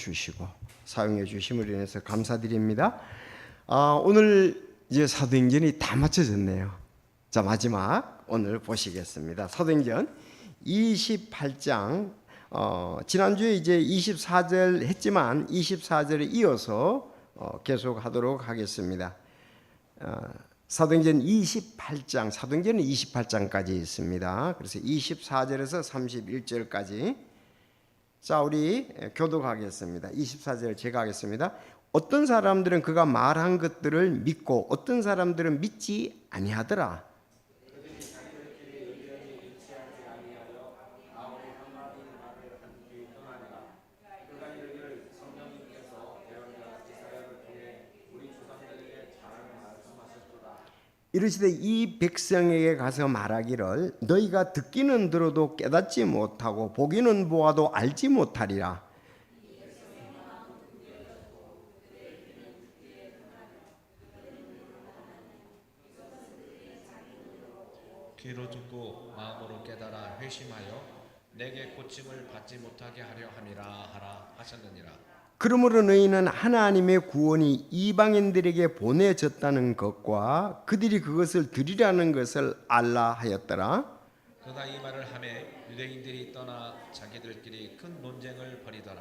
주시고 사용해 주심을 인해서 감사드립니다. 오늘 이제 사도행전이 다 맞춰졌네요. 자, 마지막 오늘 보시겠습니다. 사도행전 28장 지난주에 이제 24절 했지만 24절에 이어서 계속 하도록 하겠습니다. 사도행전 28장, 사도행전은 28장까지 있습니다. 그래서 24절에서 31절까지. 자, 우리 교독하겠습니다. 24절 제가 하겠습니다. 어떤 사람들은 그가 말한 것들을 믿고 어떤 사람들은 믿지 아니하더라. 이르시되 이 백성에게 가서 말하기를 너희가 듣기는 들어도 깨닫지 못하고 보기는 보아도 알지 못하리라. 귀로 듣고 마음으로 깨달아 회심하여 내게 고침을 받지 못하게 하려 함이라 하라 하셨느니라. 그러므로 너희는 하나님의 구원이 이방인들에게 보내졌다는 것과 그들이 그것을 드리라는 것을 알라 하였더라. 그가 이 말을 하매 유대인들이 떠나 자기들끼리 큰 논쟁을 벌이더라.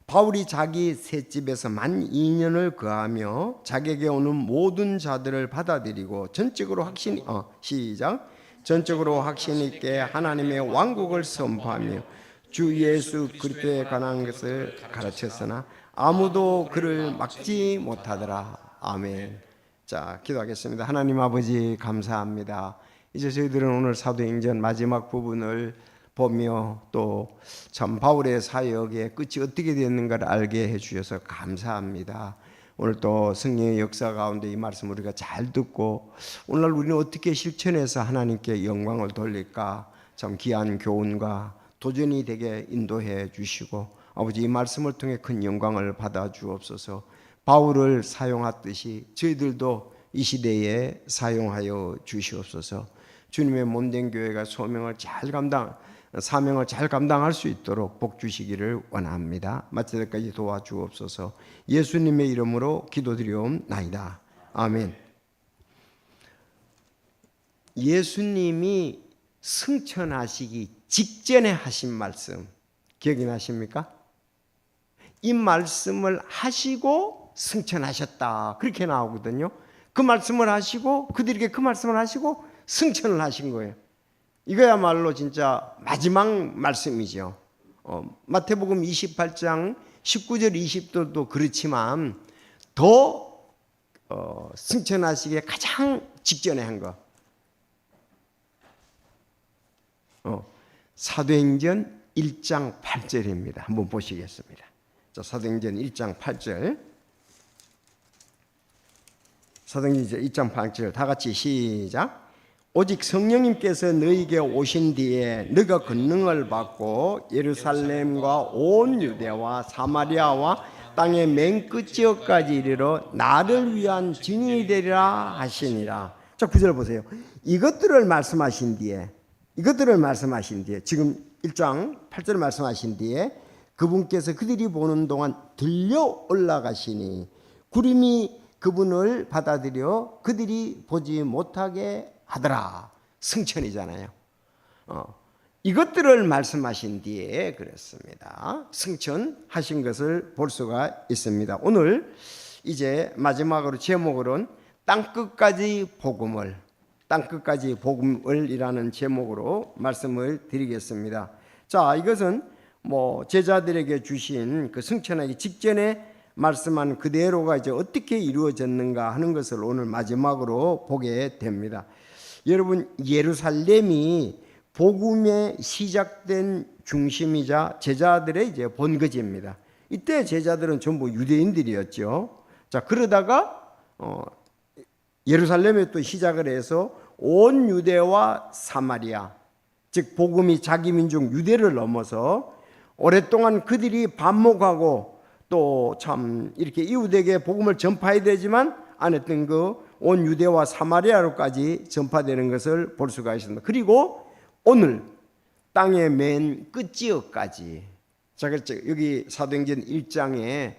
바울이 자기 셋집에서 만 2년을 거하며 자기에게 오는 모든 자들을 받아들이고 전적으로 확신 있게 하나님의 왕국을 선포하며 주 예수 그리스도에 관한 것을 가르쳤으나 아무도 그를 막지 못하더라. 아멘. 자, 기도하겠습니다. 하나님 아버지 감사합니다. 이제 저희들은 오늘 사도행전 마지막 부분을 보며 또 참 바울의 사역의 끝이 어떻게 됐는가를 알게 해주셔서 감사합니다. 오늘 또 성령의 역사 가운데 이 말씀 우리가 잘 듣고 오늘날 우리는 어떻게 실천해서 하나님께 영광을 돌릴까 참 귀한 교훈과 도전이 되게 인도해 주시고 아버지 이 말씀을 통해 큰 영광을 받아 주옵소서. 바울을 사용하듯이 저희들도 이 시대에 사용하여 주시옵소서. 주님의 몸된 교회가 사명을 잘 감당할 수 있도록 복 주시기를 원합니다. 마칠 때까지 도와주옵소서. 예수님의 이름으로 기도드리옵나이다. 아멘. 예수님이 승천하시기 직전에 하신 말씀 기억이 나십니까? 이 말씀을 하시고 승천하셨다 그렇게 나오거든요. 그 말씀을 하시고 그들에게 그 말씀을 하시고 승천을 하신 거예요. 이거야말로 진짜 마지막 말씀이죠. 마태복음 28장 19절 20절도 그렇지만 더 승천하시기에 가장 직전에 한 거. 사도행전 1장 8절입니다. 한번 보시겠습니다. 자, 사도행전 1장 8절. 사도행전 1장 8절 다 같이 시작. 오직 성령님께서 너희에게 오신 뒤에 너희가 권능을 받고 예루살렘과 온 유대와 사마리아와 땅의 맨 끝지어까지 이르러 나를 위한 증인이 되리라 하시니라. 자, 9절 보세요. 이것들을 말씀하신 뒤에 지금 1장 8절 말씀하신 뒤에 그분께서 그들이 보는 동안 들려 올라가시니 구름이 그분을 받아들여 그들이 보지 못하게 하더라. 승천이잖아요. 이것들을 말씀하신 뒤에 그랬습니다. 승천하신 것을 볼 수가 있습니다. 오늘 이제 마지막으로 제목으로는 땅끝까지 복음을이라는 제목으로 말씀을 드리겠습니다. 자, 이것은 제자들에게 주신 그 승천하기 직전에 말씀한 그대로가 이제 어떻게 이루어졌는가 하는 것을 오늘 마지막으로 보게 됩니다. 여러분, 예루살렘이 복음의 시작된 중심이자 제자들의 이제 본거지입니다. 이때 제자들은 전부 유대인들이었죠. 자, 그러다가 예루살렘에 또 시작을 해서 온 유대와 사마리아, 즉 복음이 자기 민족 유대를 넘어서 오랫동안 그들이 반목하고 또 참 이렇게 이웃에게 복음을 전파해야 되지만 안 했던 그 온 유대와 사마리아로까지 전파되는 것을 볼 수가 있습니다. 그리고 오늘 땅의 맨 끝지어까지 자, 그렇죠. 여기 사도행전 1장에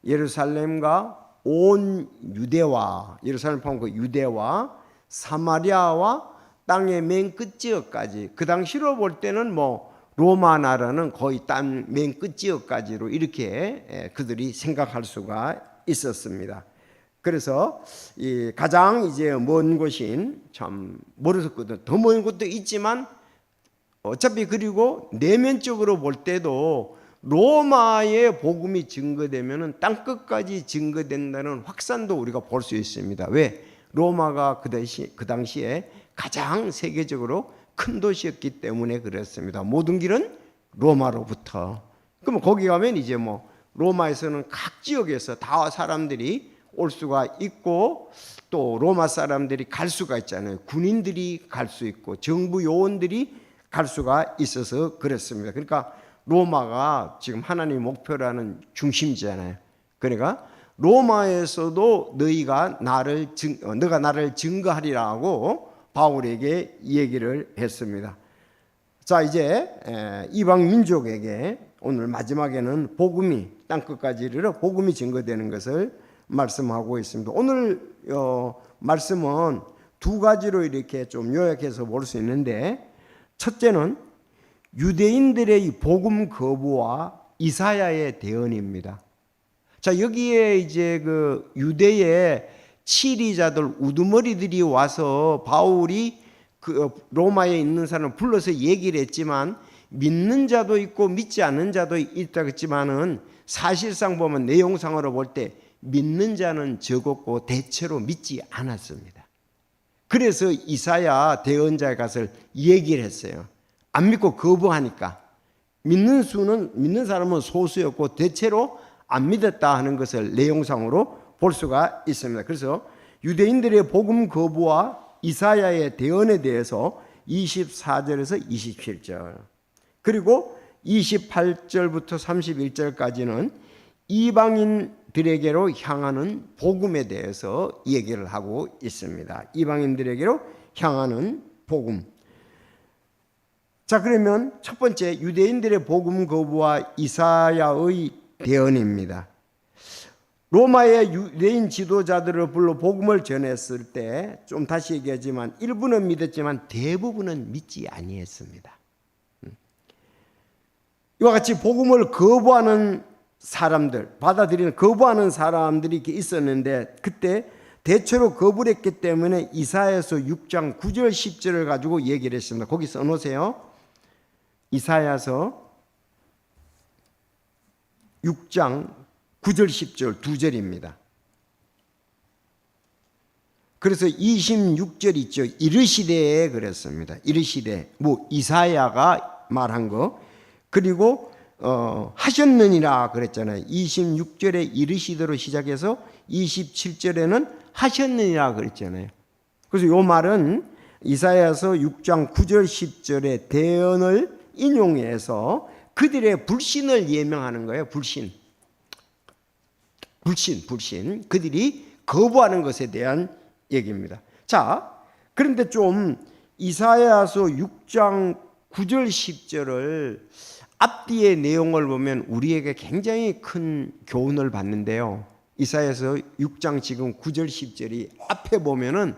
예루살렘과 온 유대와, 예루살렘 포함 그 유대와 사마리아와 땅의 맨 끝지역까지, 그 당시로 볼 때는 뭐 로마 나라는 거의 땅 맨 끝지역까지로 이렇게 그들이 생각할 수가 있었습니다. 그래서 이 가장 이제 먼 곳인, 참 멀었거든. 더 먼 곳도 있지만 어차피, 그리고 내면적으로 볼 때도 로마의 복음이 증거되면은 땅 끝까지 증거된다는 확산도 우리가 볼 수 있습니다. 왜? 로마가 그 당시에 가장 세계적으로 큰 도시였기 때문에 그렇습니다. 모든 길은 로마로부터. 그러면 거기 가면 이제 뭐 로마에서는 각 지역에서 다 사람들이 올 수가 있고, 또 로마 사람들이 갈 수가 있잖아요. 군인들이 갈 수 있고 정부 요원들이 갈 수가 있어서 그렇습니다. 그러니까 로마가 지금 하나님의 목표라는 중심지잖아요. 그러니까 로마에서도 너가 나를 증거하리라고 바울에게 얘기를 했습니다. 자, 이제 이방 민족에게 오늘 마지막에는 복음이 땅끝까지 이르러 복음이 증거되는 것을 말씀하고 있습니다. 오늘 말씀은 두 가지로 이렇게 좀 요약해서 볼 수 있는데, 첫째는 유대인들의 복음 거부와 이사야의 대언입니다. 자, 여기에 이제 그 유대의 치리자들, 우두머리들이 와서 바울이 그 로마에 있는 사람을 불러서 얘기를 했지만, 믿는 자도 있고 믿지 않는 자도 있다 그랬지만은 사실상 보면 내용상으로 볼 때 믿는 자는 적었고 대체로 믿지 않았습니다. 그래서 이사야 대언자의 것을 얘기를 했어요. 안 믿고 거부하니까. 믿는 사람은 소수였고 대체로 안 믿었다 하는 것을 내용상으로 볼 수가 있습니다. 그래서 유대인들의 복음 거부와 이사야의 대언에 대해서 24절에서 27절, 그리고 28절부터 31절까지는 이방인들에게로 향하는 복음에 대해서 얘기를 하고 있습니다. 이방인들에게로 향하는 복음. 자, 그러면 첫 번째 유대인들의 복음 거부와 이사야의 대언입니다. 로마의 유대인 지도자들을 불러 복음을 전했을 때, 좀 다시 얘기하지만 일부는 믿었지만 대부분은 믿지 아니했습니다. 이와 같이 복음을 거부하는 사람들, 받아들이는 거부하는 사람들이 이렇게 있었는데, 그때 대체로 거부를 했기 때문에 이사야서 6장 9절 10절을 가지고 얘기를 했습니다. 거기 써놓으세요. 이사야서 6장 9절 10절 두 절입니다. 그래서 26절 있죠. 이르시되에 그랬습니다. 이르시되, 뭐 이사야가 말한 거. 그리고 하셨느니라 그랬잖아요. 26절에 이르시되로 시작해서 27절에는 하셨느니라 그랬잖아요. 그래서 이 말은 이사야서 6장 9절 10절의 대언을 인용해서 그들의 불신을 예명하는 거예요. 불신. 그들이 거부하는 것에 대한 얘기입니다. 자, 그런데 좀 이사야서 6장 9절 10절을 앞뒤의 내용을 보면 우리에게 굉장히 큰 교훈을 받는데요. 이사야서 6장 지금 9절 10절이 앞에 보면은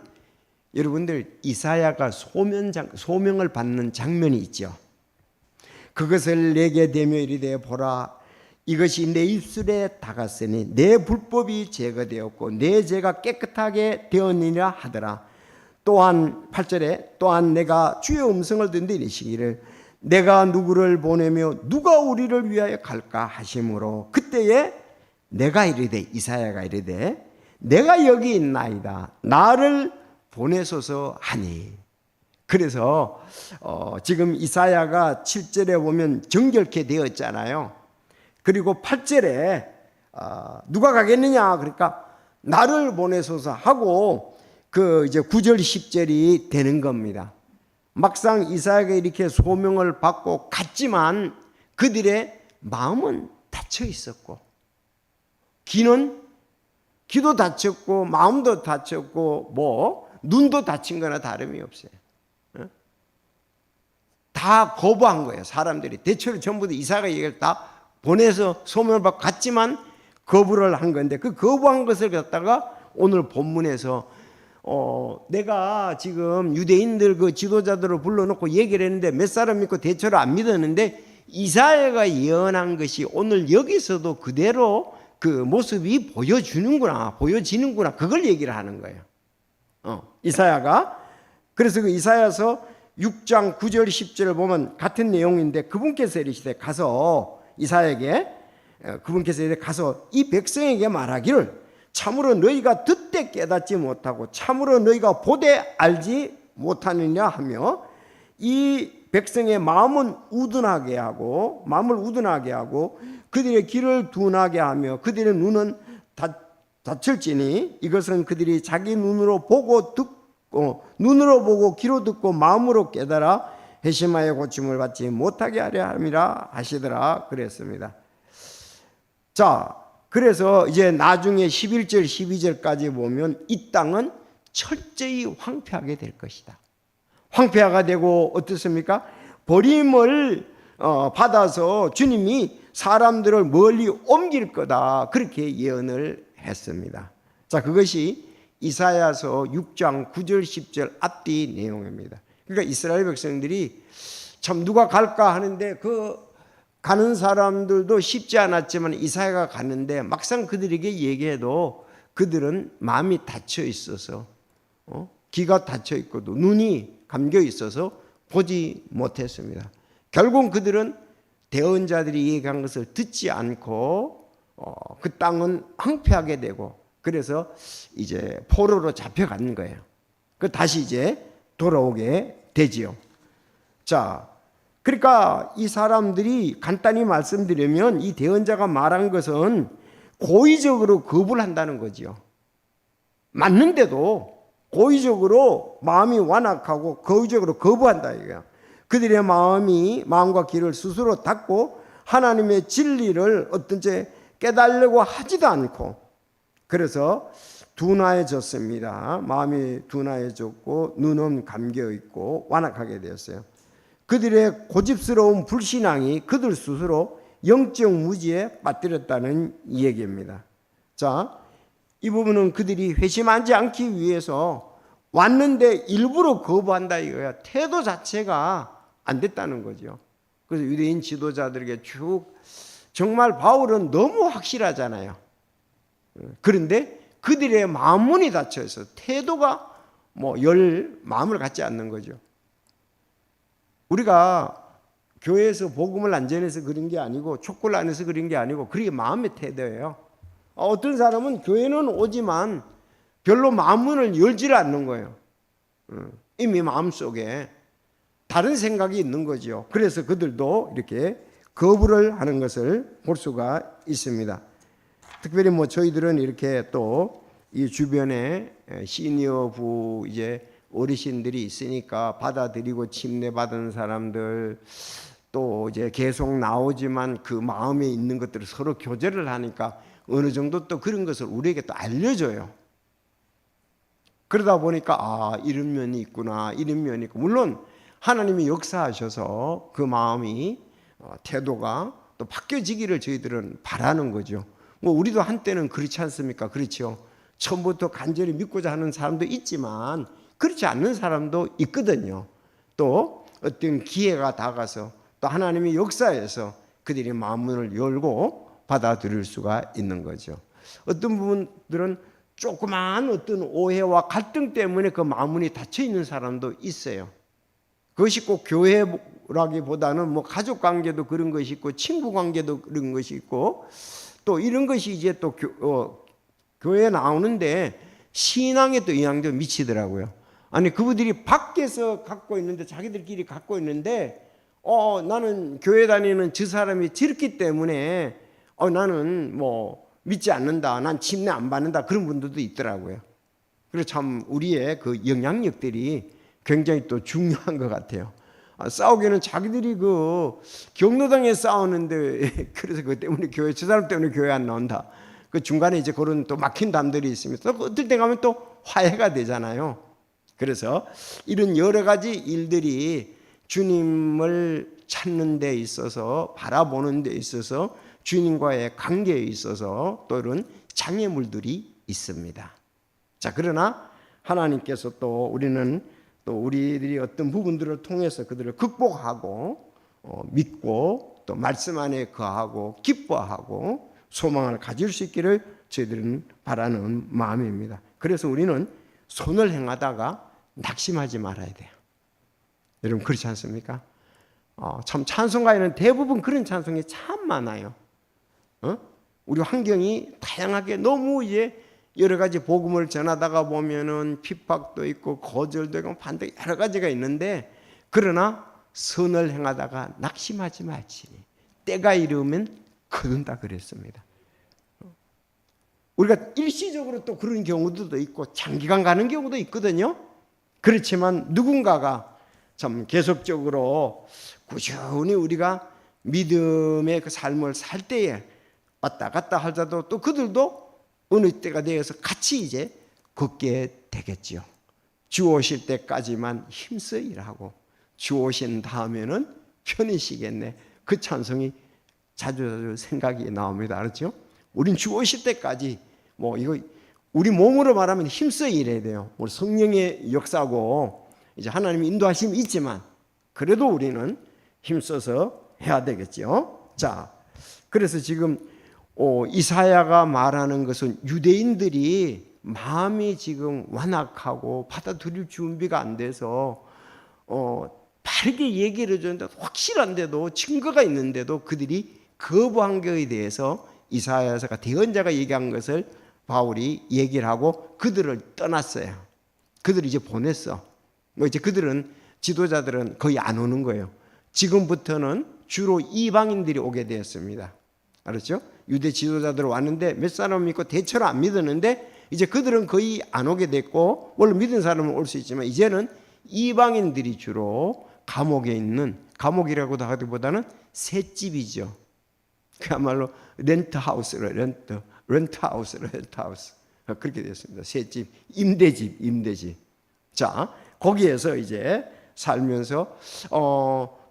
여러분들 이사야가 소명을 받는 장면이 있죠. 그것을 내게 대며 이르되 보라, 이것이 내 입술에 닿았으니 내 불법이 제거되었고 내 죄가 깨끗하게 되었느니라 하더라. 또한 8절에 또한 내가 주의 음성을 듣는데 이르시기를 내가 누구를 보내며 누가 우리를 위하여 갈까 하심으로, 그때에 내가 이르되, 이사야가 이르되 내가 여기 있나이다 나를 보내소서 하니. 그래서 지금 이사야가 7절에 보면 정결케 되었잖아요. 그리고 8절에 누가 가겠느냐 그러니까 나를 보내소서 하고 그 이제 9절 10절이 되는 겁니다. 막상 이사야가 이렇게 소명을 받고 갔지만 그들의 마음은 닫혀 있었고, 귀도 닫혔고 마음도 닫혔고 뭐 눈도 닫힌 거나 다름이 없어요. 다 거부한 거예요. 사람들이 대체로 전부 다 이사야가 얘기를 다 보내서 소명을 받고 갔지만 거부를 한 건데, 그 거부한 것을 갖다가 오늘 본문에서 내가 지금 유대인들 그 지도자들을 불러놓고 얘기를 했는데 몇 사람 믿고 대체로 안 믿었는데, 이사야가 예언한 것이 오늘 여기서도 그대로 그 모습이 보여지는구나, 그걸 얘기를 하는 거예요. 이사야가. 그래서 그 이사야서 6장 9절 10절을 보면 같은 내용인데, 그분께서 이르시되 가서 이사야에게, 그분께서 이르시되 가서 이 백성에게 말하기를 참으로 너희가 듣되 깨닫지 못하고 참으로 너희가 보되 알지 못하느냐 하며, 이 백성의 마음을 우둔하게 하고 그들의 길을 둔하게 하며 그들의 눈은 닫힐지니 이것은 그들이 자기 눈으로 보고 귀로 듣고 마음으로 깨달아 회심하여 고침을 받지 못하게 하려 함이라 하시더라 그랬습니다. 자, 그래서 이제 나중에 11절 12절까지 보면 이 땅은 철저히 황폐하게 될 것이다. 황폐화가 되고 어떻습니까? 버림을 받아서 주님이 사람들을 멀리 옮길 거다, 그렇게 예언을 했습니다. 자, 그것이 이사야서 6장 9절 10절 앞뒤 내용입니다. 그러니까 이스라엘 백성들이 참 누가 갈까 하는데 그 가는 사람들도 쉽지 않았지만 이사야가 갔는데 막상 그들에게 얘기해도 그들은 마음이 닫혀 있어서 귀가 닫혀 있고도 눈이 감겨 있어서 보지 못했습니다. 결국 그들은 대언자들이 얘기한 것을 듣지 않고 그 땅은 황폐하게 되고, 그래서 이제 포로로 잡혀가는 거예요. 그 다시 이제 돌아오게 되지요. 자, 그러니까 이 사람들이 간단히 말씀드리면 이 대언자가 말한 것은 고의적으로 거부를 한다는 거지요. 맞는데도 고의적으로 마음이 완악하고 고의적으로 거부한다 이거야. 그들의 마음과 귀를 스스로 닫고 하나님의 진리를 어떤지 깨달으려고 하지도 않고, 그래서 둔화해졌습니다. 마음이 둔화해졌고 눈은 감겨 있고 완악하게 되었어요. 그들의 고집스러운 불신앙이 그들 스스로 영적 무지에 빠뜨렸다는 얘기입니다. 자, 이 부분은 그들이 회심하지 않기 위해서 왔는데 일부러 거부한다 이거야. 태도 자체가 안 됐다는 거죠. 그래서 유대인 지도자들에게 쭉, 정말 바울은 너무 확실하잖아요. 그런데 그들의 마음문이 닫혀 있어 태도가 마음을 갖지 않는 거죠. 우리가 교회에서 복음을 안 전해서 그런 게 아니고 촉구를 안 해서 그런 게 아니고 그게 마음의 태도예요. 어떤 사람은 교회는 오지만 별로 마음문을 열지를 않는 거예요. 이미 마음속에 다른 생각이 있는 거죠. 그래서 그들도 이렇게 거부를 하는 것을 볼 수가 있습니다. 특별히 저희들은 이렇게 또 이 주변에 시니어부 이제 어르신들이 있으니까 받아들이고 침례받은 사람들, 또 이제 계속 나오지만 그 마음에 있는 것들을 서로 교제를 하니까 어느 정도 또 그런 것을 우리에게 또 알려줘요. 그러다 보니까 이런 면이 있구나, 이런 면이 있고, 물론 하나님이 역사하셔서 그 마음이 태도가 또 바뀌어지기를 저희들은 바라는 거죠. 우리도 한때는 그렇지 않습니까? 그렇죠. 처음부터 간절히 믿고자 하는 사람도 있지만 그렇지 않는 사람도 있거든요. 또 어떤 기회가 다가서 또 하나님이 역사해서 그들이 마음문을 열고 받아들일 수가 있는 거죠. 어떤 부분들은 조그마한 어떤 오해와 갈등 때문에 그 마음문이 닫혀 있는 사람도 있어요. 그것이 꼭 교회라기보다는 가족 관계도 그런 것이 있고 친구 관계도 그런 것이 있고, 또 이런 것이 이제 또 교회에 나오는데 신앙에 또 영향도 미치더라고요. 아니, 그분들이 밖에서 갖고 있는데, 자기들끼리 갖고 있는데 나는 교회 다니는 저 사람이 저렇기 때문에 나는 믿지 않는다, 난 침례 안 받는다, 그런 분들도 있더라고요. 그래서 참 우리의 그 영향력들이 굉장히 또 중요한 것 같아요. 싸우기는 자기들이 그 경로당에 싸우는데 그래서 그 때문에 저 사람 때문에 교회 안 나온다, 그 중간에 이제 그런 또 막힌 담들이 있으면 또 어떨 때 가면 또 화해가 되잖아요. 그래서 이런 여러 가지 일들이 주님을 찾는 데 있어서, 바라보는 데 있어서 주님과의 관계에 있어서 또 이런 장애물들이 있습니다. 자, 그러나 하나님께서 또 우리는 또 우리들이 어떤 부분들을 통해서 그들을 극복하고 믿고 또 말씀 안에 거하고 기뻐하고 소망을 가질 수 있기를 저희들은 바라는 마음입니다. 그래서 우리는 선을 행하다가 낙심하지 말아야 돼요. 여러분 그렇지 않습니까? 참 찬송가에는 대부분 그런 찬송이 참 많아요. 우리 환경이 다양하게 너무 이제 여러 가지 복음을 전하다가 보면은 핍박도 있고 거절도 있고 반대 여러 가지가 있는데, 그러나 선을 행하다가 낙심하지 말지. 때가 이르면 거둔다 그랬습니다. 우리가 일시적으로 또 그런 경우도 있고 장기간 가는 경우도 있거든요. 그렇지만 누군가가 참 계속적으로 꾸준히 우리가 믿음의 그 삶을 살 때에 왔다 갔다 하자도 또 그들도 어느 때가 되어서 같이 이제 걷게 되겠지요. 주 오실 때까지만 힘써 일하고 주 오신 다음에는 편히 쉬겠네. 그 찬송이 자주 생각이 나옵니다. 알았죠? 우린 주 오실 때까지 이거 우리 몸으로 말하면 힘써 일해야 돼요. 우리 성령의 역사고 이제 하나님의 인도하심이 있지만 그래도 우리는 힘써서 해야 되겠죠. 자, 그래서 지금 이사야가 말하는 것은 유대인들이 마음이 지금 완악하고 받아들일 준비가 안 돼서 바르게 얘기를 해줬는데 확실한데도 증거가 있는데도 그들이 거부한 것에 대해서 이사야서가 대언자가 얘기한 것을 바울이 얘기를 하고 그들을 떠났어요. 그들을 이제 보냈어. 이제 그들은 지도자들은 거의 안 오는 거예요. 지금부터는 주로 이방인들이 오게 되었습니다. 알았죠? 유대 지도자들 왔는데 몇 사람 믿고 대체로 안 믿었는데 이제 그들은 거의 안 오게 됐고, 원래 믿은 사람은 올 수 있지만 이제는 이방인들이 주로 감옥에 있는, 감옥이라고도 하기보다는 셋집이죠. 그야말로 렌트하우스로 렌트하우스 그렇게 됐습니다. 셋집, 임대집. 자, 거기에서 이제 살면서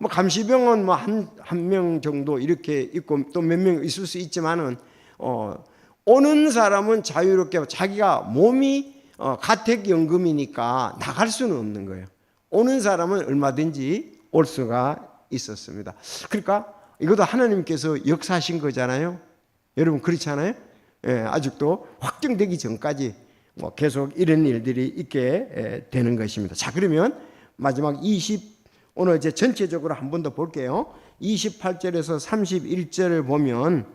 감시병은 한 명 정도 이렇게 있고 또 몇 명 있을 수 있지만은 오는 사람은 자유롭게 자기가 몸이 가택연금이니까 나갈 수는 없는 거예요. 오는 사람은 얼마든지 올 수가 있었습니다. 그러니까 이것도 하나님께서 역사하신 거잖아요. 여러분 그렇지 않아요? 예, 아직도 확정되기 전까지 계속 이런 일들이 있게 되는 것입니다. 자, 그러면 마지막 오늘 이제 전체적으로 한 번 더 볼게요. 28절에서 31절을 보면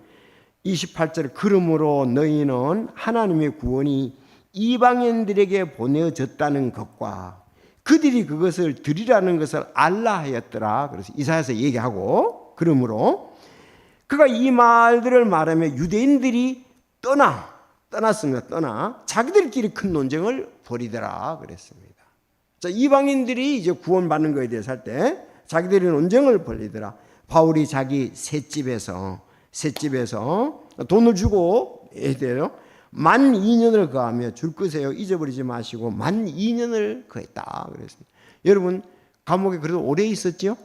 28절, 그러므로 너희는 하나님의 구원이 이방인들에게 보내어졌다는 것과 그들이 그것을 드리라는 것을 알라 하였더라. 그래서 이사야서 얘기하고, 그러므로 그가 이 말들을 말하며 유대인들이 떠났습니다. 자기들끼리 큰 논쟁을 벌이더라 그랬습니다. 자, 이방인들이 이제 구원받는 것에 대해서 할 때 자기들이 논쟁을 벌이더라. 바울이 자기 셋집에서 돈을 주고 해야 돼요. 12,000년을 거하며 줄 것이에요. 잊어버리지 마시고 12,000년을 거했다 그랬습니다. 여러분 감옥에 그래도 오래 있었죠?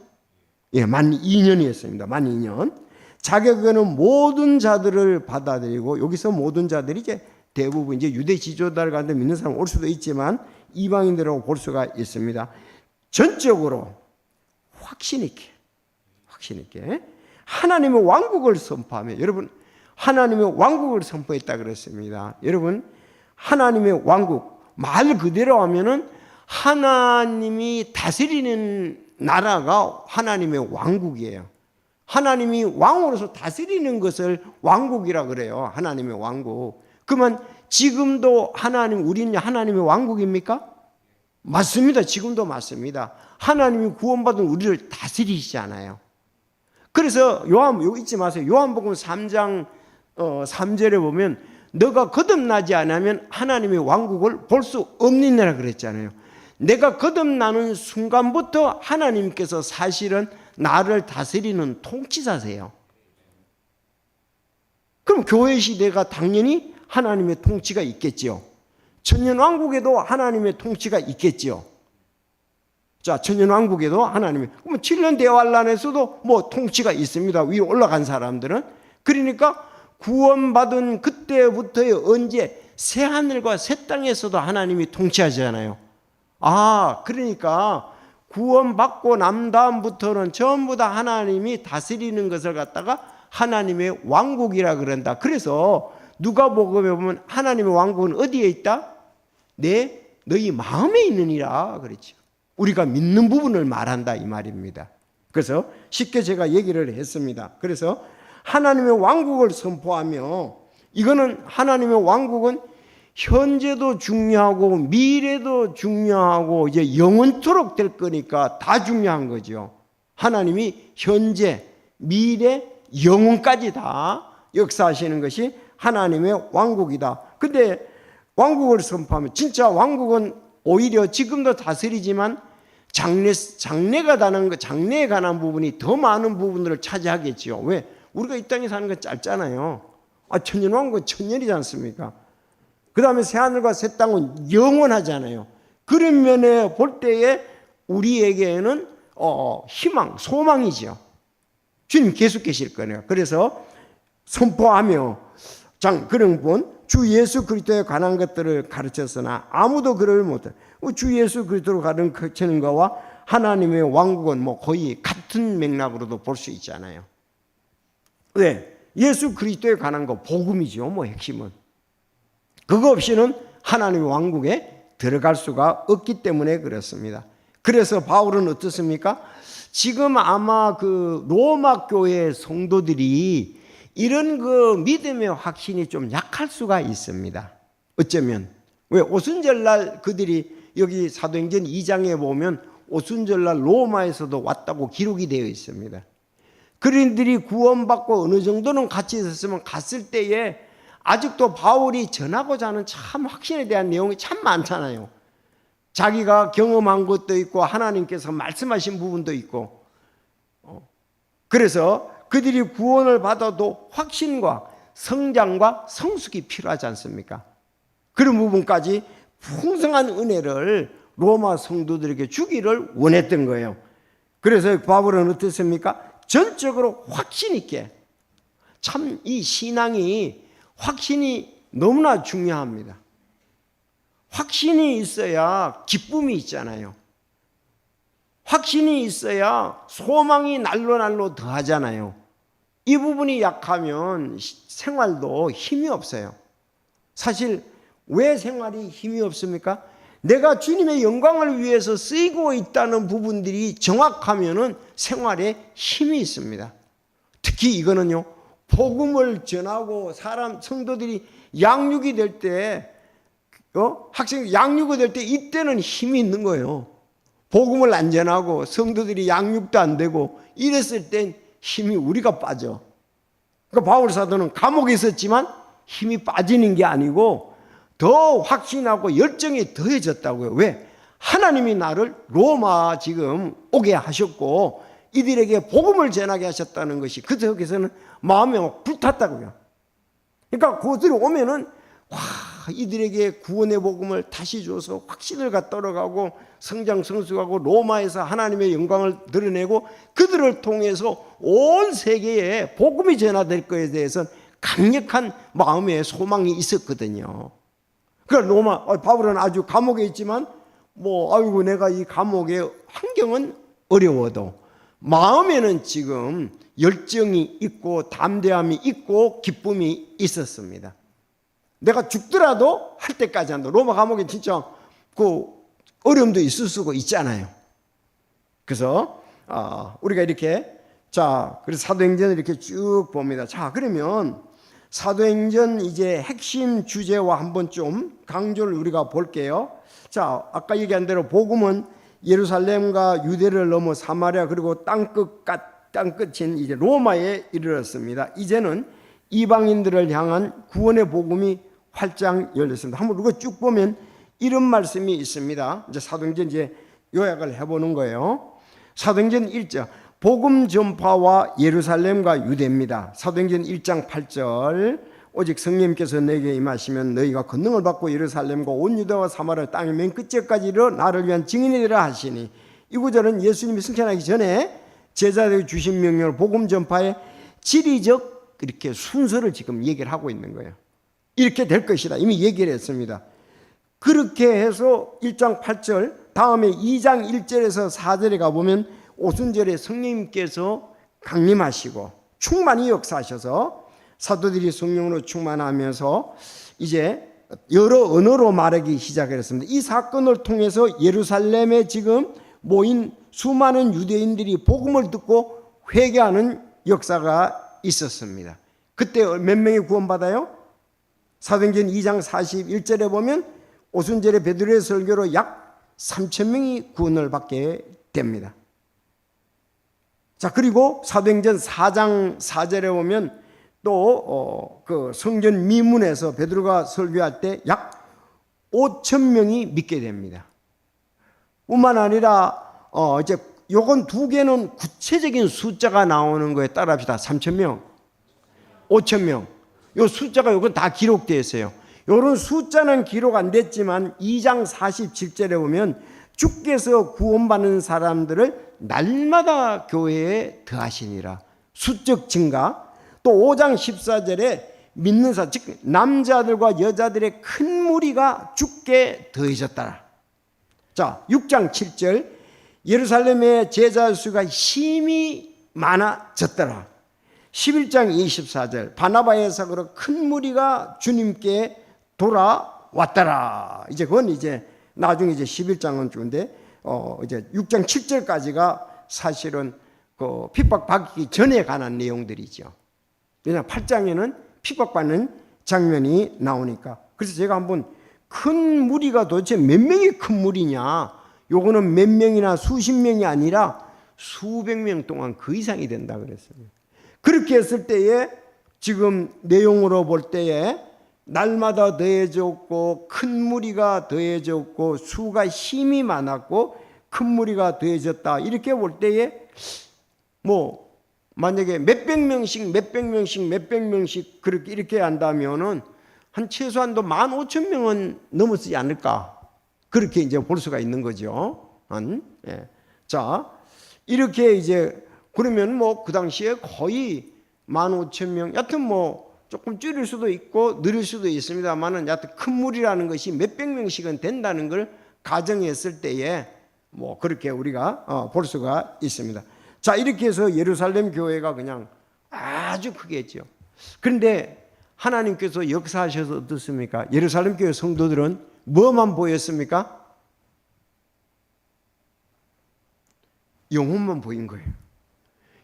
예, 12,000년이었습니다. 12,000년. 자격에는 모든 자들을 받아들이고, 여기서 모든 자들이 이제 대부분 이제 유대 지도자를 가운데 믿는 사람 올 수도 있지만 이방인들이라고 볼 수가 있습니다. 전적으로 확신 있게 하나님의 왕국을 선포하며, 여러분 하나님의 왕국을 선포했다 그랬습니다. 여러분 하나님의 왕국 말 그대로 하면은 하나님이 다스리는 나라가 하나님의 왕국이에요. 하나님이 왕으로서 다스리는 것을 왕국이라 그래요. 하나님의 왕국. 그러면 지금도 우리는 하나님의 왕국입니까? 맞습니다. 지금도 맞습니다. 하나님이 구원받은 우리를 다스리시잖아요. 그래서 여기 잊지 마세요. 요한복음 3장 3절에 보면 너가 거듭나지 않으면 하나님의 왕국을 볼 수 없느니라 그랬잖아요. 내가 거듭나는 순간부터 하나님께서 사실은 나를 다스리는 통치자세요. 그럼 교회 시대가 당연히 하나님의 통치가 있겠지요. 천년왕국에도 하나님의 통치가 있겠지요. 자, 천년왕국에도 하나님의, 그러면 7년 대환란에서도 통치가 있습니다. 위로 올라간 사람들은. 그러니까 구원받은 그때부터의 언제 새 하늘과 새 땅에서도 하나님이 통치하잖아요. 그러니까 구원받고 난 다음부터는 전부 다 하나님이 다스리는 것을 갖다가 하나님의 왕국이라 그런다. 그래서 누가복음에 보면 하나님의 왕국은 어디에 있다? 너희 마음에 있느니라 그랬죠. 우리가 믿는 부분을 말한다 이 말입니다. 그래서 쉽게 제가 얘기를 했습니다. 그래서 하나님의 왕국을 선포하며, 이거는 하나님의 왕국은 현재도 중요하고 미래도 중요하고 이제 영원토록 될 거니까 다 중요한 거죠. 하나님이 현재, 미래, 영원까지 다 역사하시는 것이 하나님의 왕국이다. 근데 왕국을 선포하면 진짜 왕국은 오히려 지금도 다스리지만 장래가 다는 것, 장래에 관한 부분이 더 많은 부분들을 차지하겠지요. 왜? 우리가 이 땅에 사는 건 짧잖아요. 천년왕국은 천년이지 않습니까? 그 다음에 새하늘과 새 땅은 영원하잖아요. 그런 면에 볼 때에 우리에게는 희망, 소망이죠. 주님 계속 계실 거네요. 그래서 선포하며 그런 분, 주 예수 그리스도에 관한 것들을 가르쳤으나 아무도 그를 못해. 주 예수 그리스도로 가르치는 것과 하나님의 왕국은 거의 같은 맥락으로도 볼 수 있잖아요. 왜? 예수 그리스도에 관한 거 복음이죠. 핵심은. 그거 없이는 하나님의 왕국에 들어갈 수가 없기 때문에 그렇습니다. 그래서 바울은 어떻습니까? 지금 아마 그 로마 교회 성도들이 이런 그 믿음의 확신이 좀 약할 수가 있습니다. 어쩌면. 왜? 오순절날 그들이 여기 사도행전 2장에 보면 오순절날 로마에서도 왔다고 기록이 되어 있습니다. 그들이 구원받고 어느 정도는 같이 있었으면 갔을 때에 아직도 바울이 전하고자 하는 참 확신에 대한 내용이 참 많잖아요. 자기가 경험한 것도 있고 하나님께서 말씀하신 부분도 있고. 그래서 그들이 구원을 받아도 확신과 성장과 성숙이 필요하지 않습니까? 그런 부분까지 풍성한 은혜를 로마 성도들에게 주기를 원했던 거예요. 그래서 바울은 어떻습니까? 전적으로 확신 있게. 참 이 신앙이 확신이 너무나 중요합니다. 확신이 있어야 기쁨이 있잖아요. 확신이 있어야 소망이 날로 더하잖아요. 이 부분이 약하면 생활도 힘이 없어요. 사실 왜 생활이 힘이 없습니까? 내가 주님의 영광을 위해서 쓰이고 있다는 부분들이 정확하면은 생활에 힘이 있습니다. 특히 이거는요, 복음을 전하고 성도들이 양육이 될 때, 학생 양육이 될 때 이때는 힘이 있는 거예요. 복음을 안 전하고 성도들이 양육도 안 되고 이랬을 땐 힘이 우리가 빠져. 그러니까 바울 사도는 감옥에 있었지만 힘이 빠지는 게 아니고 더 확신하고 열정이 더해졌다고요. 왜? 하나님이 나를 로마 지금 오게 하셨고 이들에게 복음을 전하게 하셨다는 것이 그 속에서는 마음에 불탔다고요. 그러니까 그들이 오면은 이들에게 구원의 복음을 다시 줘서 확신을 갖도록하고 성장 성숙하고 로마에서 하나님의 영광을 드러내고 그들을 통해서 온 세계에 복음이 전하될 것에 대해서는 강력한 마음의 소망이 있었거든요. 그러니까 바울은 아주 감옥에 있지만 아이고 내가 이 감옥의 환경은 어려워도 마음에는 지금 열정이 있고 담대함이 있고 기쁨이 있었습니다. 내가 죽더라도 할 때까지 한다. 로마 감옥에 진짜 그 어려움도 있을 수가 있잖아요. 그래서 우리가 이렇게 그래서 사도행전을 이렇게 쭉 봅니다. 그러면 사도행전 이제 핵심 주제와 한번 좀 강조를 우리가 볼게요. 아까 얘기한 대로 복음은 예루살렘과 유대를 넘어 사마리아 그리고 땅끝인 이제 로마에 이르렀습니다. 이제는 이방인들을 향한 구원의 복음이 활짝 열렸습니다. 한번 우리가 쭉 보면 이런 말씀이 있습니다. 이제 사도행전 이제 요약을 해보는 거예요. 사도행전 1장 복음 전파와 예루살렘과 유대입니다. 사도행전 1장 8절 오직 성령님께서 내게 임하시면 너희가 권능을 받고 예루살렘과 온 유대와 사마리아 땅의 맨 끝째까지 이르러 나를 위한 증인이 되라 하시니 이 구절은 예수님이 승천하기 전에 제자들에게 주신 명령을 복음 전파의 지리적 이렇게 순서를 지금 얘기를 하고 있는 거예요. 이렇게 될 것이다. 이미 얘기를 했습니다. 그렇게 해서 1장 8절 다음에 2장 1절에서 4절에 가보면 오순절에 성령님께서 강림하시고 충만히 역사하셔서 사도들이 성령으로 충만하면서 이제 여러 언어로 말하기 시작을 했습니다. 이 사건을 통해서 예루살렘에 지금 모인 수많은 유대인들이 복음을 듣고 회개하는 역사가 있었습니다. 그때 몇 명이 구원받아요? 사도행전 2장 41절에 보면 오순절에 베드로의 설교로 약 3,000명이 구원을 받게 됩니다. 자, 그리고 사도행전 4장 4절에 보면 또 그 성전 미문에서 베드로가 설교할 때 약 5,000명이 믿게 됩니다. 뿐만 아니라 이제 요건 두 개는 구체적인 숫자가 나오는 거에 따라합시다. 3,000명, 5,000명. 요 숫자가 요건 다 기록되어 있어요. 요런 숫자는 기록 안 됐지만 2장 47절에 보면 주께서 구원받는 사람들을 날마다 교회에 더하시니라. 수적 증가. 또 5장 14절에 믿는 자, 즉 남자들과 여자들의 큰 무리가 주께 더해졌더라. 자, 6장 7절 예루살렘의 제자 수가 심히 많아졌더라. 11장 24절 바나바의 사고로 큰 무리가 주님께 돌아왔더라. 이제 그건 이제 나중에 이제 11장은 주인데 이제 6장 7절까지가 사실은 그 핍박받기 전에 관한 내용들이죠. 왜냐 8장에는 핍박받는 장면이 나오니까. 그래서 제가 한번 큰 무리가 도대체 몇 명이 큰 무리냐, 요거는 몇 명이나 수십 명이 아니라 수백 명 동안 그 이상이 된다 그랬어요. 그렇게 했을 때에 지금 내용으로 볼 때에 날마다 더해졌고 큰 무리가 더해졌고 수가 힘이 많았고 큰 무리가 더해졌다. 이렇게 볼 때에 뭐 만약에 몇백 명씩 그렇게 이렇게 한다면은 한 최소한도 15,000명은 넘었지 않을까. 그렇게 이제 볼 수가 있는 거죠. 예. 자, 이렇게 이제 그러면 뭐 그 당시에 거의 15,000명, 여튼 뭐 조금 줄일 수도 있고 늘릴 수도 있습니다만은 여튼 큰 무리라는 것이 몇백 명씩은 된다는 걸 가정했을 때에 뭐 그렇게 우리가 볼 수가 있습니다. 자, 이렇게 해서 예루살렘 교회가 그냥 아주 크게 했죠. 그런데 하나님께서 역사하셔서 어떻습니까? 예루살렘 교회 성도들은 뭐만 보였습니까? 영혼만 보인 거예요.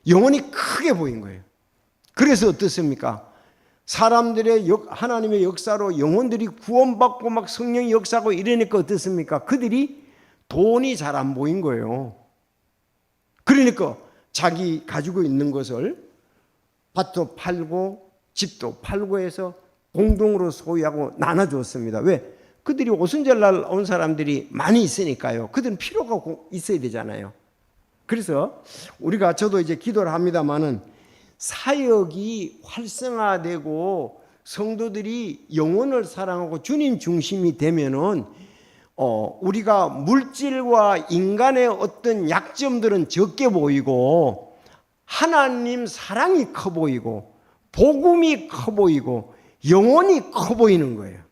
영혼이 크게 보인 거예요. 그래서 어떻습니까? 사람들의 하나님의 역사로 영혼들이 구원받고 막 성령이 역사하고 이러니까 어떻습니까? 그들이 돈이 잘 안 보인 거예요. 그러니까 자기 가지고 있는 것을 밭도 팔고 집도 팔고 해서 공동으로 소유하고 나눠줬습니다. 왜? 그들이 오순절날 온 사람들이 많이 있으니까요. 그들은 필요가 있어야 되잖아요. 그래서 우리가 저도 이제 기도를 합니다마는 사역이 활성화되고 성도들이 영혼을 사랑하고 주님 중심이 되면은 우리가 물질과 인간의 어떤 약점들은 적게 보이고 하나님 사랑이 커 보이고 복음이 커 보이고 영혼이 커 보이는 거예요.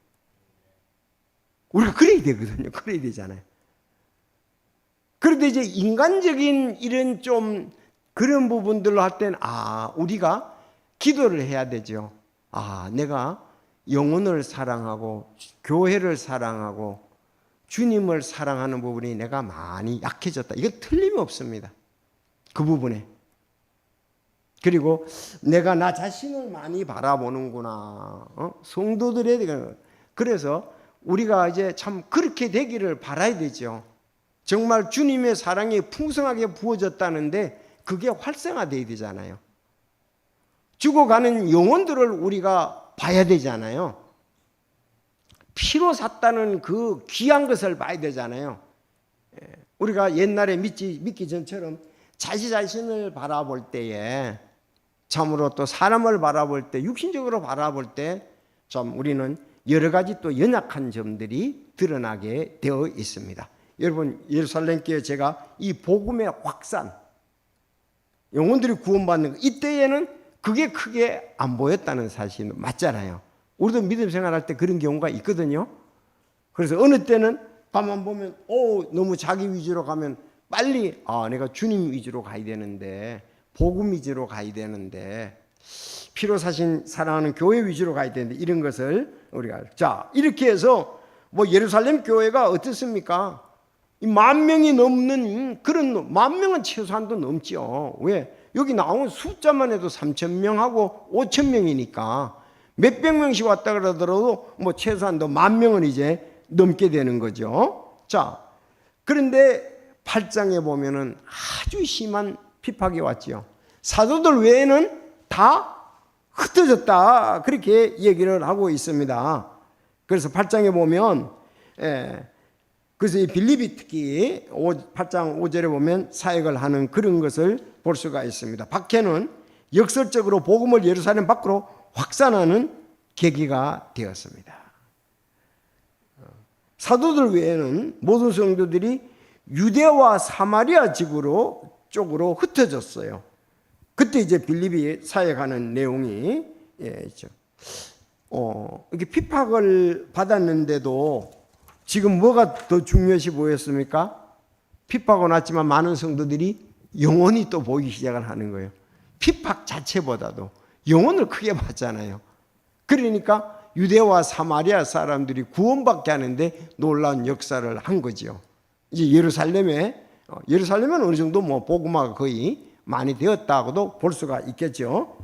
우리가 그래야 되거든요. 그래야 되잖아요. 그런데 이제 인간적인 이런 좀 그런 부분들로 할 때는 우리가 기도를 해야 되죠. 내가 영혼을 사랑하고 교회를 사랑하고 주님을 사랑하는 부분이 내가 많이 약해졌다. 이게 틀림없습니다. 그 부분에. 그리고 내가 나 자신을 많이 바라보는구나. 성도들의 그래서 우리가 이제 참 그렇게 되기를 바라야 되죠. 정말 주님의 사랑이 풍성하게 부어졌다는데 그게 활성화되어야 되잖아요. 죽어가는 영혼들을 우리가 봐야 되잖아요. 피로 샀다는 그 귀한 것을 봐야 되잖아요. 우리가 옛날에 믿기 전처럼 자기 자신을 바라볼 때에 참으로 또 사람을 바라볼 때 육신적으로 바라볼 때 좀 우리는 여러 가지 또 연약한 점들이 드러나게 되어 있습니다. 여러분 예루살렘 교회 제가 이 복음의 확산 영혼들이 구원받는 거 이때에는 그게 크게 안 보였다는 사실이 맞잖아요. 우리도 믿음 생활할 때 그런 경우가 있거든요. 그래서 어느 때는 가만 보면 너무 자기 위주로 가면 빨리 내가 주님 위주로 가야 되는데, 복음 위주로 가야 되는데, 피로 사신 사랑하는 교회 위주로 가야 되는데, 이런 것을 우리가 이렇게 해서 예루살렘 교회가 어떻습니까? 10,000명이 넘는, 그런 10,000명은 최소한도 넘죠. 왜? 여기 나온 숫자만 해도 3,000명하고 5,000명이니까 몇백 명씩 왔다 그러더라도 최소한도 10,000명은 이제 넘게 되는 거죠. 그런데 8장에 보면은 아주 심한 핍박이 왔죠. 사도들 외에는 다 흩어졌다, 그렇게 얘기를 하고 있습니다. 그래서 8장에 보면 그래서 이 빌립이 특히 8장 5절에 보면 사역을 하는 그런 것을 볼 수가 있습니다. 박해는 역설적으로 복음을 예루살렘 밖으로 확산하는 계기가 되었습니다. 사도들 외에는 모든 성도들이 유대와 사마리아 쪽으로 흩어졌어요. 그때 이제 빌립이 사역하는 내용이 있죠. 이렇게 핍박을 받았는데도 지금 뭐가 더 중요시 보였습니까? 핍박은 왔지만 많은 성도들이 영혼이 또 보이기 시작을 하는 거예요. 핍박 자체보다도 영혼을 크게 받잖아요. 그러니까 유대와 사마리아 사람들이 구원받게 하는데 놀라운 역사를 한 거죠. 이제 예루살렘은 어느 정도 복음화가 거의 많이 되었다고도 볼 수가 있겠죠.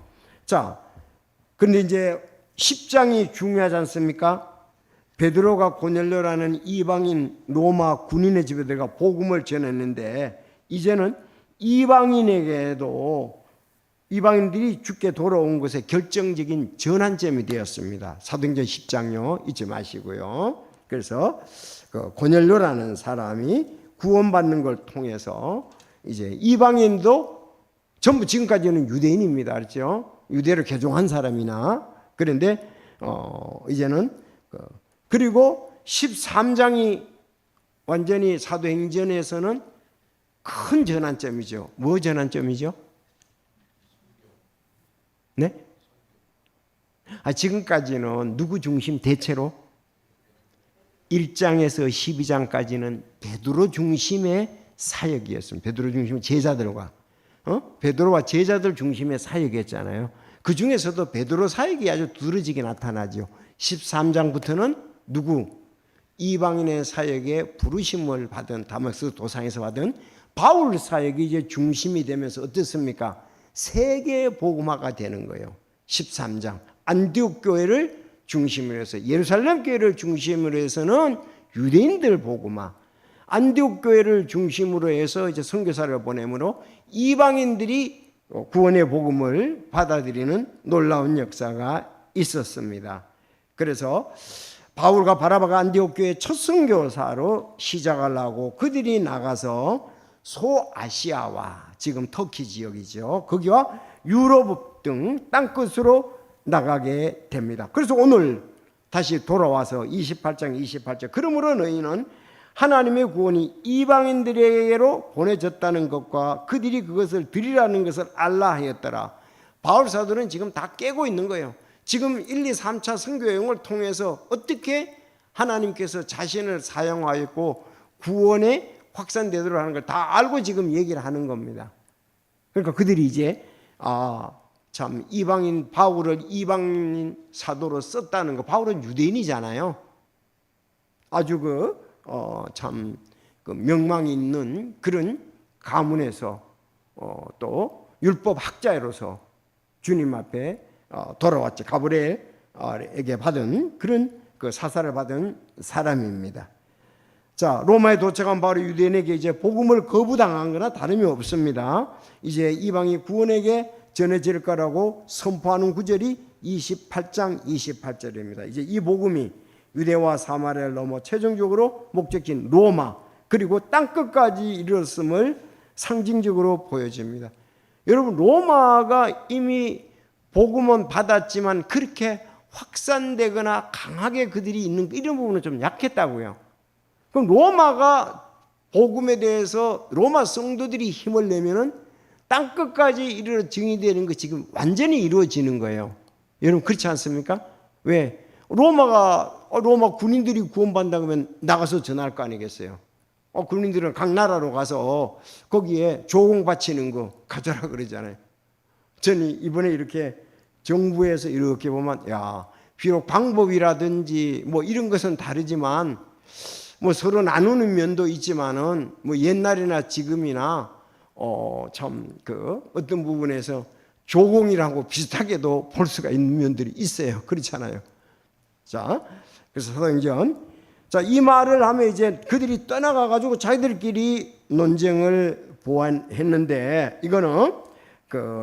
그런데 이제 10장이 중요하지 않습니까? 베드로가 고넬료라는 이방인 로마 군인의 집에 들어가 복음을 전했는데, 이제는 이방인들이 죽게 돌아온 것에 결정적인 전환점이 되었습니다. 사도행전 10장요, 잊지 마시고요. 그래서 고넬료라는 사람이 구원받는 걸 통해서 이제 이방인도 전부 지금까지는 유대인입니다, 그렇죠? 유대를 개종한 사람이나. 그런데 이제는 그리고 13장이 완전히 사도행전에서는 큰 전환점이죠. 뭐 전환점이죠? 네? 지금까지는 누구 중심? 대체로 1장에서 12장까지는 베드로 중심의 사역이었습니다. 베드로 중심의 제자들과 베드로와 제자들 중심의 사역이었잖아요. 그 중에서도 베드로 사역이 아주 두드러지게 나타나죠. 13장부터는 누구? 이방인의 사역에 부르심을 받은 다마스크 도상에서 받은 바울 사역이 이제 중심이 되면서 어떻습니까? 세계 복음화가 되는 거예요. 13장 안디옥 교회를 중심으로 해서, 예루살렘 교회를 중심으로 해서는 유대인들 복음화, 안디옥 교회를 중심으로 해서 이제 선교사를 보내므로 이방인들이 구원의 복음을 받아들이는 놀라운 역사가 있었습니다. 그래서 바울과 바나바가 안디옥 교회 첫 선교사로 시작을 하고 그들이 나가서 소아시아와 지금 터키 지역이죠, 거기와 유럽 등 땅끝으로 나가게 됩니다. 그래서 오늘 다시 돌아와서 28장 그러므로 너희는 하나님의 구원이 이방인들에게로 보내졌다는 것과 그들이 그것을 드리라는 것을 알라 하였더라. 바울 사도는 지금 다 깨고 있는 거예요. 지금 1, 2, 3차 선교 여행을 통해서 어떻게 하나님께서 자신을 사용하였고 구원에 확산되도록 하는 걸 다 알고 지금 얘기를 하는 겁니다. 그러니까 그들이 이제 참 바울을 이방인 사도로 썼다는 거. 바울은 유대인이잖아요. 아주 참 명망 있는 그런 가문에서 또 율법 학자로서 주님 앞에 돌아왔죠. 가브리엘에게 받은 그런 사사를 받은 사람입니다. 로마에 도착한 바울이 유대인에게 이제 복음을 거부당한 거나 다름이 없습니다. 이제 이방이 구원에게 전해질 거라고 선포하는 구절이 28장 28절입니다. 이제 이 복음이 유대와 사마리아를 넘어 최종적으로 목적지인 로마 그리고 땅끝까지 이르렀음을 상징적으로 보여집니다. 여러분, 로마가 이미 복음은 받았지만 그렇게 확산되거나 강하게 그들이 있는 이런 부분은 좀 약했다고요. 그럼 로마가 복음에 대해서 로마 성도들이 힘을 내면은 땅 끝까지 이르러 증인되는 거 지금 완전히 이루어지는 거예요. 여러분 그렇지 않습니까? 왜? 로마 군인들이 구원받는다 그러면 나가서 전할 거 아니겠어요? 군인들은 각 나라로 가서 거기에 조공 바치는 거 가져라 그러잖아요. 저는 이번에 이렇게 정부에서 이렇게 보면 비록 방법이라든지 뭐 이런 것은 다르지만 뭐 서로 나누는 면도 있지만은 뭐 옛날이나 지금이나 참 어떤 부분에서 조공이라고 비슷하게도 볼 수가 있는 면들이 있어요. 그렇잖아요. 자, 그래서 사도행전 이 말을 하면 이제 그들이 떠나가 가지고 자기들끼리 논쟁을 보완했는데 이거는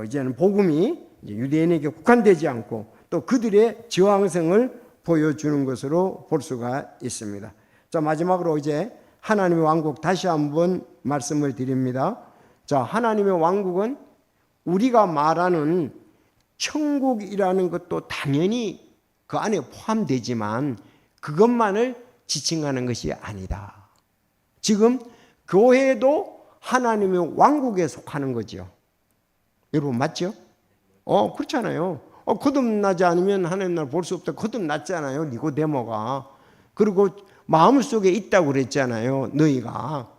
이제는 복음이 유대인에게 국한되지 않고 또 그들의 저항성을 보여주는 것으로 볼 수가 있습니다. 자, 마지막으로 이제 하나님의 왕국 다시 한번 말씀을 드립니다. 자, 하나님의 왕국은 우리가 말하는 천국이라는 것도 당연히 그 안에 포함되지만 그것만을 지칭하는 것이 아니다. 지금 교회도 하나님의 왕국에 속하는 거죠. 여러분 맞죠? 그렇잖아요. 거듭나지 않으면 하나님 나라 볼 수 없다. 거듭났잖아요. 니고데모가. 그리고 마음속에 있다고 그랬잖아요. 너희가.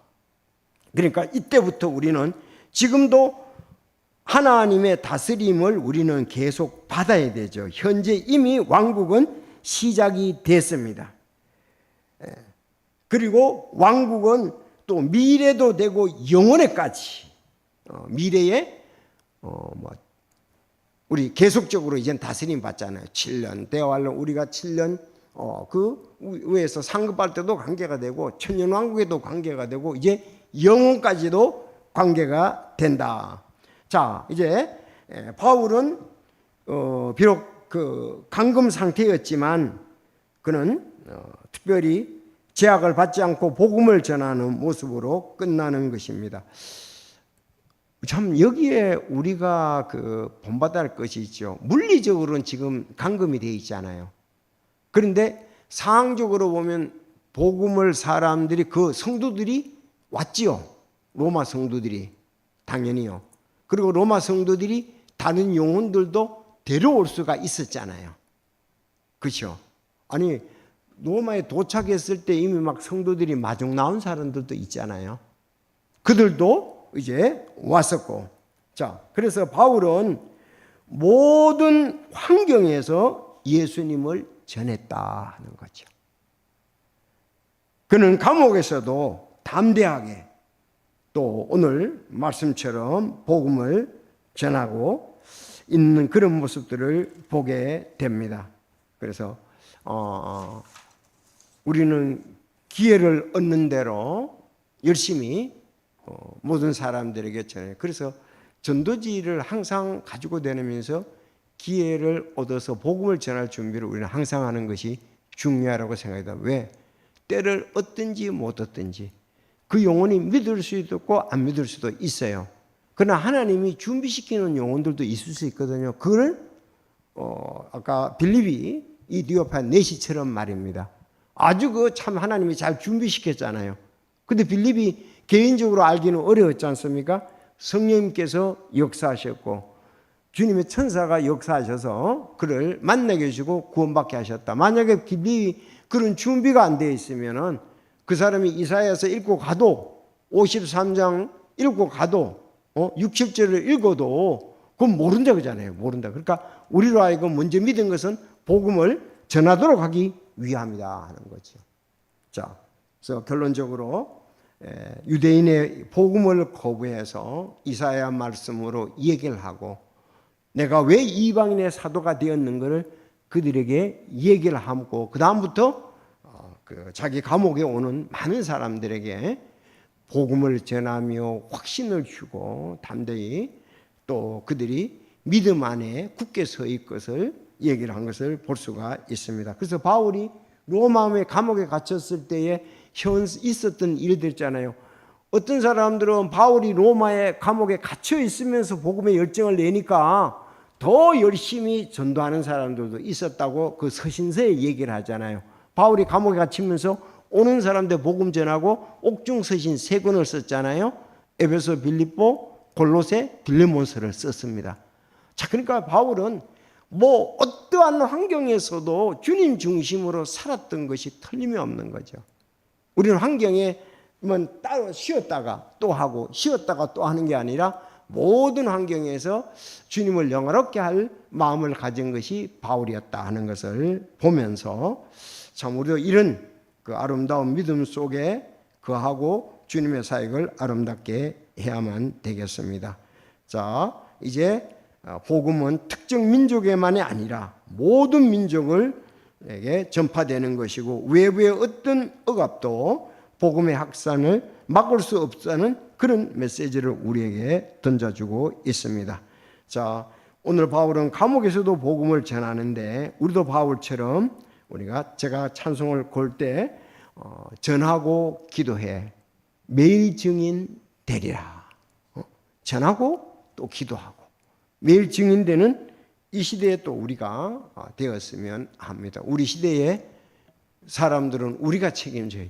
그러니까 이때부터 우리는 지금도 하나님의 다스림을 우리는 계속 받아야 되죠. 현재 이미 왕국은 시작이 됐습니다. 그리고 왕국은 또 미래도 되고 영원에까지 미래에 우리 계속적으로 이젠 다스림 받잖아요. 7년 대활로 우리가 7년 그 위에서 상급할 때도 관계가 되고 천년왕국에도 관계가 되고 이제 영원까지도 관계가 된다. 자, 이제 바울은 비록 감금 상태였지만 그는 특별히 제약을 받지 않고 복음을 전하는 모습으로 끝나는 것입니다. 참 여기에 우리가 본받아야 할 것이 있죠. 물리적으로는 지금 감금이 되어 있잖아요. 그런데 상황적으로 보면 복음을 사람들이 성도들이 왔지요. 로마 성도들이 당연히요. 그리고 로마 성도들이 다른 영혼들도 데려올 수가 있었잖아요. 그렇죠? 아니 로마에 도착했을 때 이미 막 성도들이 마중 나온 사람들도 있잖아요. 그들도 이제 왔었고. 자, 그래서 바울은 모든 환경에서 예수님을 전했다 하는 거죠. 그는 감옥에서도 담대하게 또 오늘 말씀처럼 복음을 전하고 있는 그런 모습들을 보게 됩니다. 그래서 우리는 기회를 얻는 대로 열심히 모든 사람들에게 전해요. 그래서 전도지를 항상 가지고 다니면서 기회를 얻어서 복음을 전할 준비를 우리는 항상 하는 것이 중요하다고 생각합니다. 왜? 때를 얻든지 못 얻든지 그 영혼이 믿을 수도 있고 안 믿을 수도 있어요. 그러나 하나님이 준비시키는 영혼들도 있을 수 있거든요. 그걸 아까 빌립이 이 디오파 내시처럼 말입니다. 아주 참 하나님이 잘 준비시켰잖아요. 근데 빌립이 개인적으로 알기는 어려웠지 않습니까? 성령님께서 역사하셨고 주님의 천사가 역사하셔서 그를 만나게 해주고 구원받게 하셨다. 만약에 빌립이 그런 준비가 안 되어 있으면은 그 사람이 이사야서 읽고 가도 53장 읽고 가도 60절을 읽어도 그건 모른다 그러잖아요. 모른다. 그러니까 우리로 하여금 먼저 믿은 것은 복음을 전하도록 하기 위함이다 하는 거죠. 자, 그래서 결론적으로 유대인의 복음을 거부해서 이사야 말씀으로 얘기를 하고 내가 왜 이방인의 사도가 되었는가를 그들에게 얘기를 하고 그 다음부터 자기 감옥에 오는 많은 사람들에게 복음을 전하며 확신을 주고 담대히 또 그들이 믿음 안에 굳게 서 있을 것을 얘기를 한 것을 볼 수가 있습니다. 그래서 바울이 로마의 감옥에 갇혔을 때에 있었던 일들 있잖아요. 어떤 사람들은 바울이 로마의 감옥에 갇혀 있으면서 복음의 열정을 내니까 더 열심히 전도하는 사람들도 있었다고 그 서신서에 얘기를 하잖아요. 바울이 감옥에 갇히면서 오는 사람들 복음 전하고 옥중 서신 3권을 썼잖아요. 에베소, 빌립보, 골로새 빌레몬서를 썼습니다. 자, 그러니까 바울은 뭐 어떠한 환경에서도 주님 중심으로 살았던 것이 틀림없는 거죠. 우리는 환경에 따로 쉬었다가 또 하고 쉬었다가 또 하는 게 아니라 모든 환경에서 주님을 영화롭게 할 마음을 가진 것이 바울이었다 하는 것을 보면서 참 우리도 이런 그 아름다운 믿음 속에 거하고 주님의 사역을 아름답게 해야만 되겠습니다. 자, 이제 복음은 특정 민족에만이 아니라 모든 민족에게 전파되는 것이고 외부의 어떤 억압도 복음의 확산을 막을 수 없다는 그런 메시지를 우리에게 던져주고 있습니다. 자, 오늘 바울은 감옥에서도 복음을 전하는데 우리도 바울처럼 제가 찬송을 골 때 전하고 기도해 매일 증인 되리라. 전하고 또 기도하고 매일 증인되는 이 시대에 또 우리가 되었으면 합니다. 우리 시대의 사람들은 우리가 책임져요.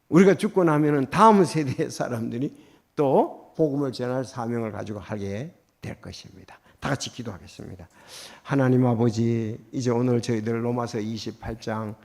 우리가 죽고 나면은 다음 세대의 사람들이 또 복음을 전할 사명을 가지고 하게 될 것입니다. 다 같이 기도하겠습니다. 하나님 아버지, 이제 오늘 저희들 로마서 28장